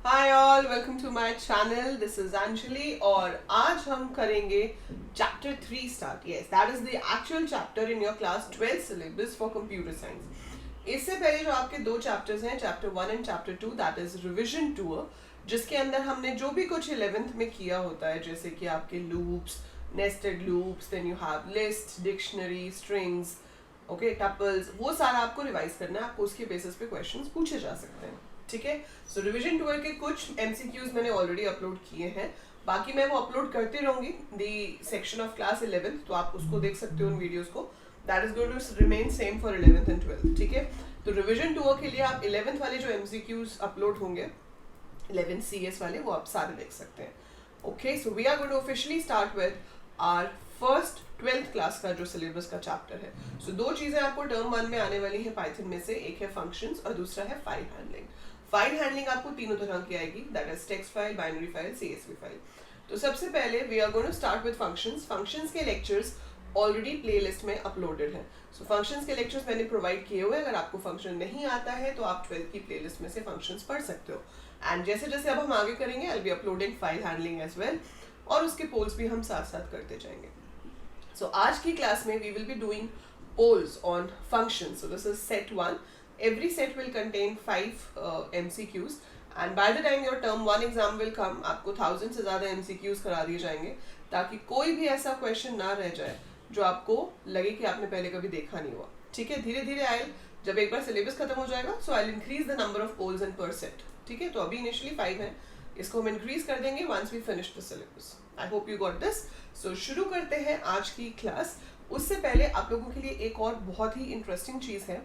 Hi all, welcome to my channel. This is Anjali और आज हम करेंगे chapter 3 start. Yes, that is the actual chapter in your class 12 syllabus for computer science. इससे पहले जो आपके दो चैप्टर्स हैं, chapter 1 and chapter 2, that is revision tour, जिसके अंदर हमने जो भी कुछ 11th में किया होता है, जैसे कि आपके loops, nested loops, then you have list, dictionary, strings, okay, tuples, वो सारा आपको रिवाइज करना है। आपको उसके बेसिस पे क्वेश्चंस पूछे जा सकते हैं। ठीक है, सो रिवीजन टूर के कुछ एमसीक्यूज मैंने ऑलरेडी अपलोड किए हैं, बाकी मैं वो अपलोड करती रहूंगी the section of class 11th, तो आप उसको देख सकते हो उन वीडियोस को। That is going to remain same for 11th and 12th। ठीक है, तो रिवीजन टूर के लिए आप 11th वाले जो एमसीक्यूज अपलोड होंगे 11 CS वाले, वो आप सारे देख सकते हैं। Okay, so we are going to officially start with our first 12th class का जो सिलेबस का चैप्टर है। सो दो चीजें आपको टर्म 1 में आने वाली है पाइथन में से, एक है फंक्शंस और दूसरा है फाइल हैंडलिंग। फाइल हैंडलिंग आपको तीनों तरह की आएगी, that is text file, binary file, CSV file. तो सबसे पहले we are going to start with functions. Functions के लेक्चर्स ऑलरेडी प्लेलिस्ट में अपलोडेड हैं। सो फंक्शंस के लेक्चर्स मैंने प्रोवाइड किए हुए हैं। अगर आपको फंक्शन नहीं आता है तो आप 12th की प्लेलिस्ट में से फंक्शंस पढ़ सकते हो। एंड जैसे जैसे अब हम आगे करेंगे, I will be uploading file handling as well, और उसके पोल्स भी हम साथ साथ करते जाएंगे। सो आज की क्लास में we will be doing polls on functions. So this is set 1. Every set will contain 5 MCQs and by the time your term 1 exam will come, आपको 1000 से ज़्यादा MCQs करा दिए जाएंगे, ताकि कोई भी ऐसा क्वेश्चन ना रह जाए जो आपको लगे कि आपने पहले कभी देखा नहीं हुआ। ठीक है, धीरे धीरे आए, जब एक बार सिलेबस खत्म हो जाएगा, so I will increase the number of polls and per set. ठीक है, तो अभी इनिशियली 5 है, इसको हम इंक्रीज कर देंगे once we finish the syllabus. I hope you got this. So शुरू करते हैं आज की क्लास। उससे पहले आप लोगों के लिए एक और बहुत ही इंटरेस्टिंग चीज़ है।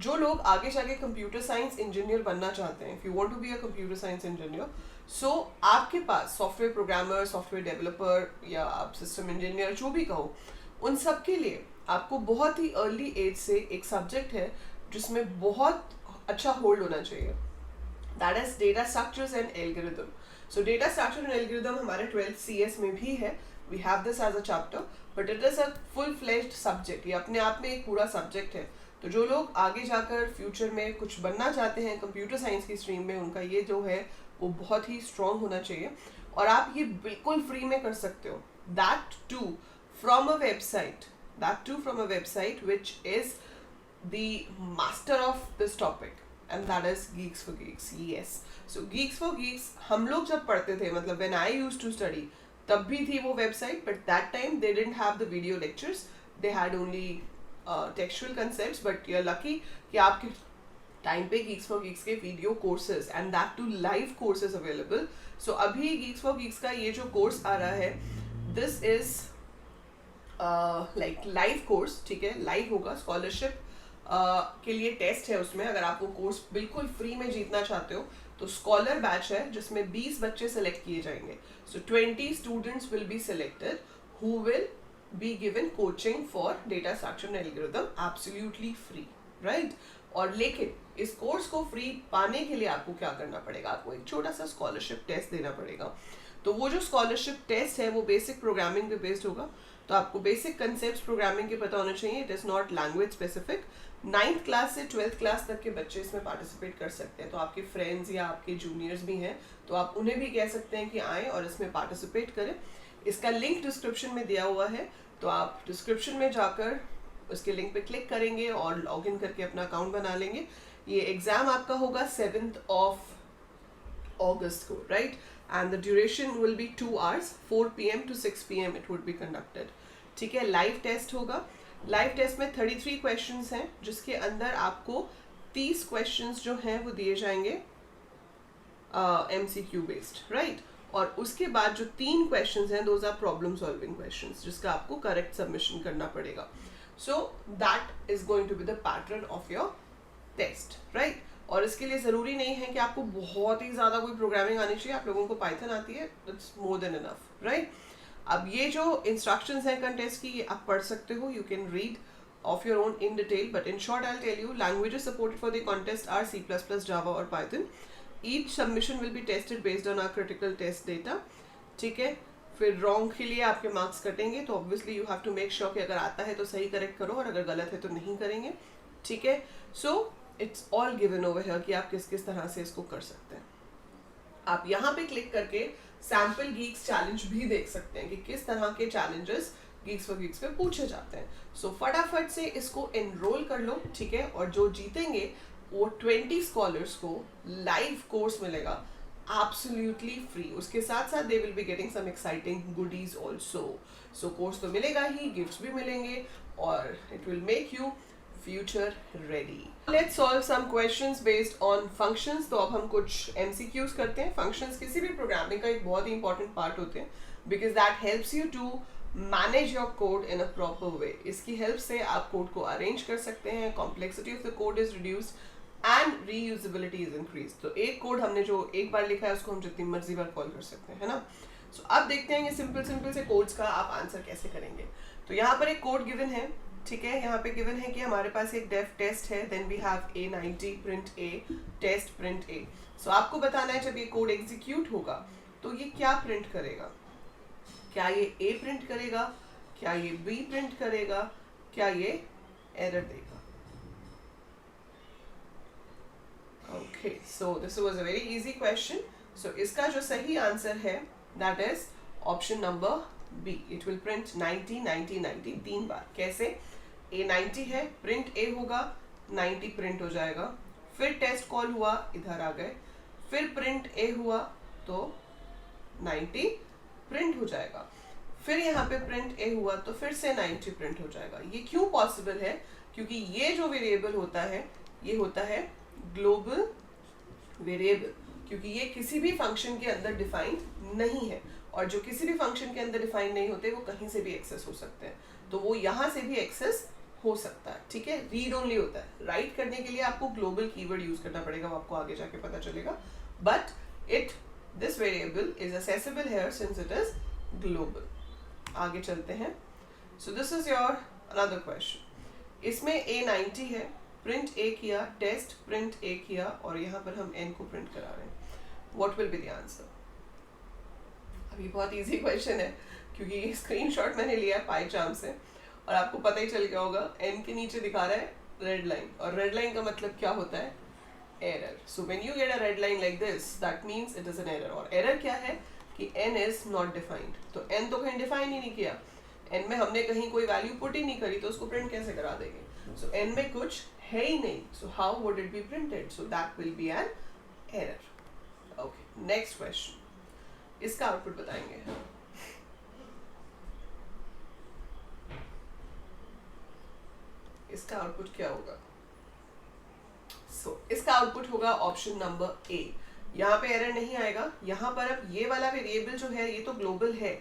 जो लोग आगे जाके कंप्यूटर साइंस इंजीनियर बनना चाहते हैं, if you want to be a computer science engineer, so आपके पास सॉफ्टवेयर प्रोग्रामर, सॉफ्टवेयर डेवलपर या आप सिस्टम इंजीनियर जो भी कहो, उन सब के लिए आपको बहुत ही अर्ली एज से एक सब्जेक्ट है जिसमें बहुत अच्छा होल्ड होना चाहिए, that is data structures and algorithm. So data structure and algorithm हमारे 12th CS में भी है, we have this as a chapter, but it is a full fledged subject. ये अपने आप में एक पूरा सब्जेक्ट है। तो जो लोग आगे जाकर फ्यूचर में कुछ बनना चाहते हैं कंप्यूटर साइंस की स्ट्रीम में, उनका ये जो है वो बहुत ही स्ट्रॉन्ग होना चाहिए, और आप ये बिल्कुल फ्री में कर सकते हो। That to from a website, which is the master of this topic, and that is Geeks for Geeks. Yes, so Geeks for Geeks हम लोग जब पढ़ते थे, मतलब when I used to study, तब भी थी वो website, but that time they didn't have the video lectures, they had only textual concepts. But you are lucky कि आपके टाइम पे Geeks for Geeks के video courses and that too live courses available. So अभी Geeks for Geeks का ये जो course आ रहा है, this is like live course. ठीक है, लाइव होगा, स्कॉलरशिप के लिए टेस्ट है उसमें। अगर आप वो कोर्स बिल्कुल फ्री में जीतना चाहते हो तो स्कॉलर बैच है जिसमें 20 बच्चे सेलेक्ट किए जाएंगे। सो 20 students will be selected who will be given coaching for data structure and algorithm absolutely free, right. और लेकिन इस कोर्स को फ्री पाने के लिए आपको क्या करना पड़ेगा, आपको एक छोटा सा स्कॉलरशिप टेस्ट देना पड़ेगा। तो वो जो स्कॉलरशिप टेस्ट है वो बेसिक प्रोग्रामिंग पे बेस्ड होगा, तो आपको बेसिक कंसेप्ट्स प्रोग्रामिंग के पता होने चाहिए। It is not language specific. 9th class से 12th क्लास तक के बच्चे इसमें पार्टिसिपेट कर सकते हैं। तो आपके फ्रेंड्स या आपके जूनियर्स भी हैं, तो आप उन्हें भी कह सकते हैं कि आएँ और इसमें पार्टिसिपेट करें। इसका लिंक डिस्क्रिप्शन में दिया हुआ है, तो आप डिस्क्रिप्शन में जाकर उसके लिंक पे क्लिक करेंगे और लॉग इन करके अपना अकाउंट बना लेंगे। ये एग्ज़ाम आपका होगा 7th of August को, right, and the duration will be 2 hours, 4 PM to 6 PM it would be conducted. ठीक है, लाइव टेस्ट होगा। लाइव टेस्ट में 33 क्वेश्चंस हैं, जिसके अंदर आपको 30 क्वेश्चंस जो हैं वो दिए जाएंगे MCQ बेस्ड, राइट। और उसके बाद जो 3 क्वेश्चंस हैं, those are problem solving questions, जिसका आपको करेक्ट सबमिशन करना पड़ेगा। So that is going to be the pattern of your test, right. और इसके लिए ज़रूरी नहीं है कि आपको बहुत ही ज़्यादा कोई प्रोग्रामिंग आनी चाहिए। आप लोगों को पाइथन आती है, it's more than enough, right. अब ये जो इंस्ट्रक्शंस हैं कंटेस्ट की, ये आप पढ़ सकते हो, you can read of your own in detail, but in short I tell you, languages supported for the contest are C++, Java और Python. Each submission will be tested based on our critical test data. ठीक है, फिर wrong के लिए आपके marks कटेंगे, तो obviously you have to make sure कि अगर आता है तो सही करेक्ट करो, और अगर गलत है तो नहीं करेंगे। ठीक है, so it's all given over here कि आप किस किस तरह से इसको कर सकते हैं। आप यहाँ पे क्लिक करके सैम्पल गीक्स चैलेंज भी देख सकते हैं कि किस तरह के चैलेंजेस गीक्स फॉर गीक्स पे पूछे जाते हैं. सो फटाफट से इसको एनरोल कर लो, ठीक है. और जो जीतेंगे वो 20 स्कॉलर्स को लाइव कोर्स मिलेगा एब्सोल्युटली फ्री. उसके साथ साथ they will be getting some exciting goodies also. So course तो मिलेगा ही, गिफ्ट्स भी मिलेंगे और it will make you future ready. Let's solve some questions based on functions. तो अब हम कुछ MCQs करते हैं. फंक्शंस किसी भी प्रोग्रामिंग का एक बहुत ही इंपॉर्टेंट पार्ट होते हैं because that helps you to manage your code in a proper way. इसकी हेल्प से आप कोड को अरेंज कर सकते हैं, complexity of the code is reduced and reusability is increase. तो एक कोड हमने जो एक बार लिखा है उसको हम जितनी मर्जी बार कॉल कर सकते हैं, है ना. सो अब देखते हैं ये सिंपल से कोड्स का आप आंसर कैसे करेंगे. तो यहाँ पर एक कोड गिवन है, ठीक है. यहाँ पे गिवन है कि हमारे पास एक डेफ टेस्ट है, then we have A90 print A test print A. So आपको बताना है जब ये कोड एग्जीक्यूट होगा तो ये क्या प्रिंट करेगा. क्या ये A प्रिंट करेगा, क्या ये B प्रिंट करेगा, क्या ये एरर देगा. Okay, so this was a very easy question. So इसका जो सही आंसर है that is option number B. It will print 90 90 90 3 बार. कैसे. A90 है, प्रिंट A होगा, 90 प्रिंट हो जाएगा. फिर टेस्ट कॉल हुआ, इधर आ गए. फिर प्रिंट A हुआ तो 90 प्रिंट हो जाएगा. फिर यहाँ पे प्रिंट A हुआ तो फिर से 90 प्रिंट हो जाएगा. ये क्यों पॉसिबल है, क्योंकि ये जो वेरिएबल होता है ये होता है ग्लोबल वेरिएबल, क्योंकि ये किसी भी फंक्शन के अंदर डिफाइंड नहीं है. और जो किसी भी फंक्शन के अंदर डिफाइन नहीं होते वो कहीं से भी एक्सेस हो सकते हैं. तो वो यहाँ से भी एक्सेस हो सकता है, ठीक है. रीड ओनली होता है. राइट करने के लिए आपको ग्लोबल कीवर्ड यूज करना पड़ेगा, वो आपको आगे जाके पता चलेगा. But this variable is accessible here since it is global. आगे चलते हैं. So this is your another question. इसमें A90 है, प्रिंट A किया, टेस्ट प्रिंट A किया और यहाँ पर हम n को प्रिंट करा रहे हैं. What will be the answer. अभी बहुत इजी क्वेश्चन है क्योंकि स्क्रीनशॉट मैंने लिया है पाईचार्म से और आपको पता ही चल गया होगा n के नीचे दिखा रहा है रेड लाइन. और रेड लाइन का मतलब क्या होता है, error. So when you get a red line like this that means it is an error. और एरर क्या है कि n इज नॉट डिफाइंड. तो n तो कहीं डिफाइन ही नहीं किया, n में हमने कहीं कोई वैल्यू पुट ही नहीं करी, तो उसको प्रिंट कैसे करा देंगे. सो n में कुछ है ही नहीं, so how would it be printed. So that will be an error. Okay, next question. इसका आउटपुट बताएंगे. इसका आउटपुट क्या होगा. इसका आउटपुट होगा ऑप्शन नंबर A. यहाँ पे एरर नहीं आएगा. यहाँ पर अब ये वाला वेरिएबल जो है ये तो ग्लोबल है,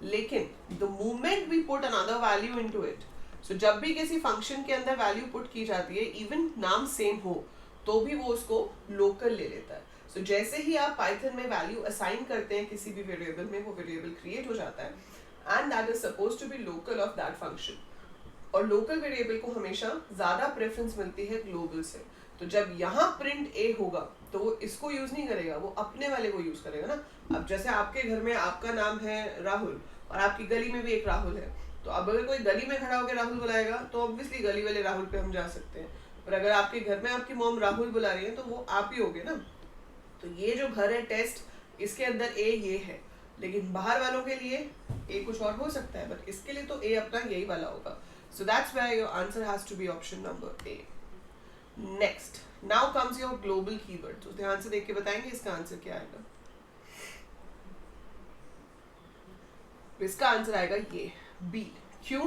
लेकिन the moment we put another value into it, so जब भी किसी फंक्शन के अंदर वैल्यू पुट की जाती है, इवन नाम सेम हो तो भी वो उसको लोकल ले लेता है. सो जैसे ही आप पाइथन में वैल्यू असाइन करते हैं किसी भी वेरिएबल में, वो वेरिएबल क्रिएट हो जाता है and that is supposed to be local of that function. और लोकल वेरिएबल को हमेशा ज्यादा प्रेफरेंस मिलती है ग्लोबल से. तो जब यहाँ प्रिंट A होगा तो वो इसको यूज नहीं करेगा, वो अपने वाले को यूज करेगा ना. अब जैसे आपके घर में आपका नाम है राहुल और आपकी गली में भी एक राहुल है, तो अब अगर कोई गली में खड़ा होकर राहुल बुलाएगा तो ऑब्वियसली गली वाले राहुल पे हम जा सकते हैं. पर अगर आपके घर में आपकी मॉम राहुल बुला रही है तो वो आप ही होगे ना. तो ये जो घर है टेस्ट, इसके अंदर A ये है, लेकिन बाहर वालों के लिए A कुछ और हो सकता है, बट इसके लिए तो A अपना यही वाला होगा. So that's why your answer has to be option number A. Next, now comes your global keyword. तो ध्यान से देख के बताएंगे इसका आंसर क्या आएगा. इसका आंसर आएगा ये B. क्यों?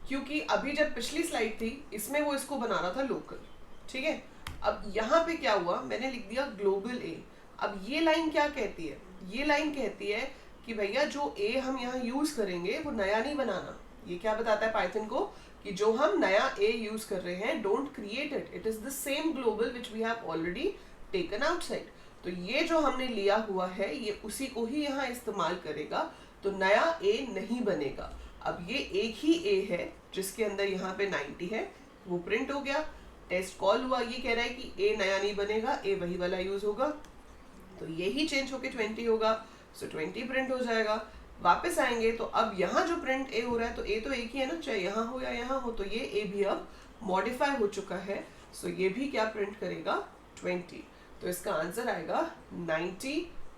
क्योंकि अभी जब पिछली स्लाइड थी इसमें वो इसको बना रहा था लोकल, ठीक है. अब यहाँ पे क्या हुआ, मैंने लिख दिया ग्लोबल A. अब ये लाइन क्या कहती है, ये लाइन कहती है कि भैया जो A हम यहाँ यूज करेंगे वो नया नहीं बनाना. ये क्या बताता है पाइथन को कि जो हम नया A यूज कर रहे हैं, don't create it, it is the same global which we have already taken outside. तो ये जो हमने लिया हुआ है ये उसी को ही यहाँ इस्तेमाल करेगा, तो नया A नहीं बनेगा. अब ये एक ही A है जिसके अंदर यहाँ पे 90 है, वो प्रिंट हो गया. टेस्ट कॉल हुआ, ये कह रहा है कि A नया नहीं बनेगा, A वही वाला यूज होगा, तो ये ही चेंज होके 20 होगा. सो 20 प्रिंट हो जाएगा. वापस आएंगे तो अब यहाँ जो प्रिंट A हो रहा है तो A तो एक ही है ना, चाहे यहाँ हो या यहाँ हो, तो ये A भी अब मॉडिफाई हो चुका है. सो ये भी क्या प्रिंट करेगा 20. तो इसका आंसर आएगा 90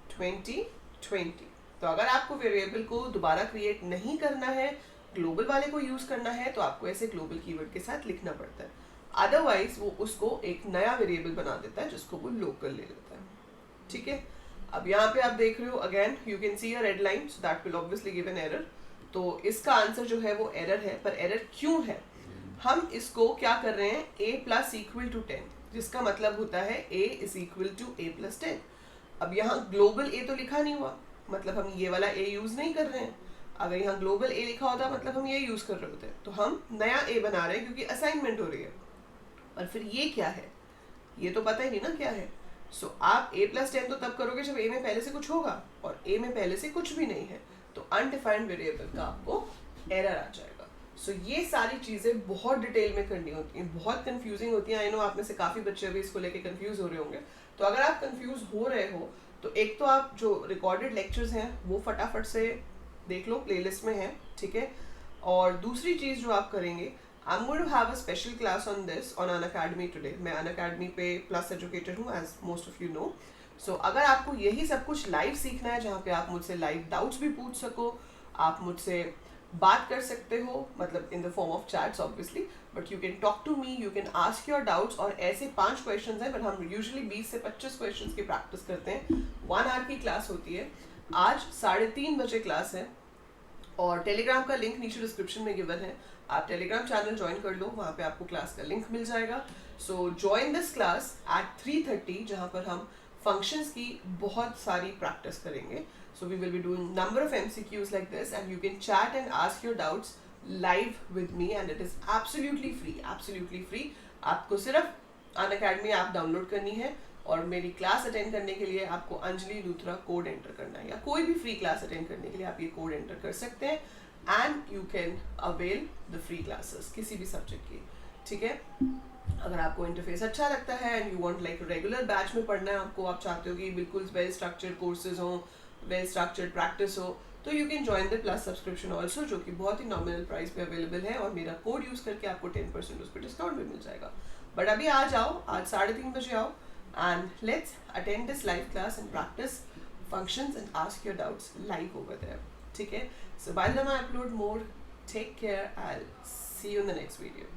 2020। तो अगर आपको वेरिएबल को दोबारा क्रिएट नहीं करना है, ग्लोबल वाले को यूज करना है, तो आपको ऐसे ग्लोबल कीवर्ड के साथ लिखना पड़ता है। अदरवाइज वो उसको एक नया वेरिएबल बना देता है जिसको वो लोकल ले लेता है। ठीक है, अब यहाँ पे आप देख रहे हो, again you can see a red line, so that will obviously give an error. तो इसका आंसर जो है वो एरर है, पर एरर क्यों है? हम इसको क्या कर रहे हैं, a प्लस इक्वल टू 10, जिसका मतलब होता है a is equal to a plus 10। अब यहाँ ग्लोबल a तो लिखा नहीं हुआ, मतलब हम ये वाला a यूज नहीं कर रहे हैं। अगर यहाँ ग्लोबल a लिखा होता मतलब हम ये यूज कर रहे होते, तो हम नया a बना रहे हैं क्योंकि असाइनमेंट हो रही है। और फिर ये क्या है, ये तो पता ही नहीं ना क्या है। सो आप a प्लस 10 तो तब करोगे जब a में पहले से कुछ होगा, और a में पहले से कुछ भी नहीं है, तो अनडिफाइंड वेरिएबल का आपको एरर आ जाएगा। सो ये सारी चीज़ें बहुत डिटेल में करनी होती हैं, बहुत कंफ्यूजिंग होती हैं। आई नो आप में से काफ़ी बच्चे अभी इसको लेके कंफ्यूज हो रहे होंगे। तो अगर आप कंफ्यूज हो रहे हो तो एक तो आप जो रिकॉर्डेड लेक्चर्स हैं वो फटाफट से देख लो, प्लेलिस्ट में है, ठीक है। और दूसरी चीज़ जो आप करेंगे, I am going to have a special class on this on Unacademy today. मैं अनअकैडमी पे प्लस एजुकेटर हूँ, as most of you know. So अगर आपको यही सब कुछ लाइव सीखना है, जहाँ पे आप मुझसे लाइव डाउट्स भी पूछ सको, आप मुझसे बात कर सकते हो, मतलब in the form of chats obviously, but you can talk to me, you can ask your doubts. और ऐसे 5 क्वेश्चंस हैं, बट हम यूजुअली 20 से 25 क्वेश्चंस की प्रैक्टिस करते हैं। 1 आवर की क्लास होती है। आज 3:30 बजे क्लास है, और टेलीग्राम का लिंक नीचे डिस्क्रिप्शन में गिवन है। आप टेलीग्राम चैनल ज्वाइन कर लो, वहाँ पे आपको क्लास का लिंक मिल जाएगा। So join this class at 3:30, जहाँ पर हम फंक्शंस की बहुत सारी प्रैक्टिस करेंगे। So we will be doing number of MCQs like this, and you can chat and ask your doubts live with me, and it is absolutely free, absolutely free. आपको सिर्फ Unacademy app download करनी है, और मेरी class attend करने के लिए आपको अंजलि लूथरा कोड एंटर करना है, या कोई भी फ्री क्लास अटेंड करने के लिए आप ये कोड एंटर कर सकते हैं, and you can avail the free classes किसी भी सब्जेक्ट की। ठीक है, अगर आपको इंटरफेस अच्छा लगता है and you want like regular batch में पढ़ना है आपको, आप चाहते हो कि बिल्कुल वेल स्ट्रक्चर्ड कोर्सेज हों, वेल स्ट्रक्चर्ड प्रैक्टिस हो, तो you can join the plus subscription also, जो कि बहुत ही नॉमिनल प्राइस पे अवेलेबल है, और मेरा कोड यूज करके आपको 10% उस पर डिस्काउंट भी मिल जाएगा। बट अभी आ जाओ, आज 3:30 बजे आओ, and let's attend this live class and practice functions and ask your doubts live over there. ठीक है, so by the time I upload more, take care, I'll see you in the next video.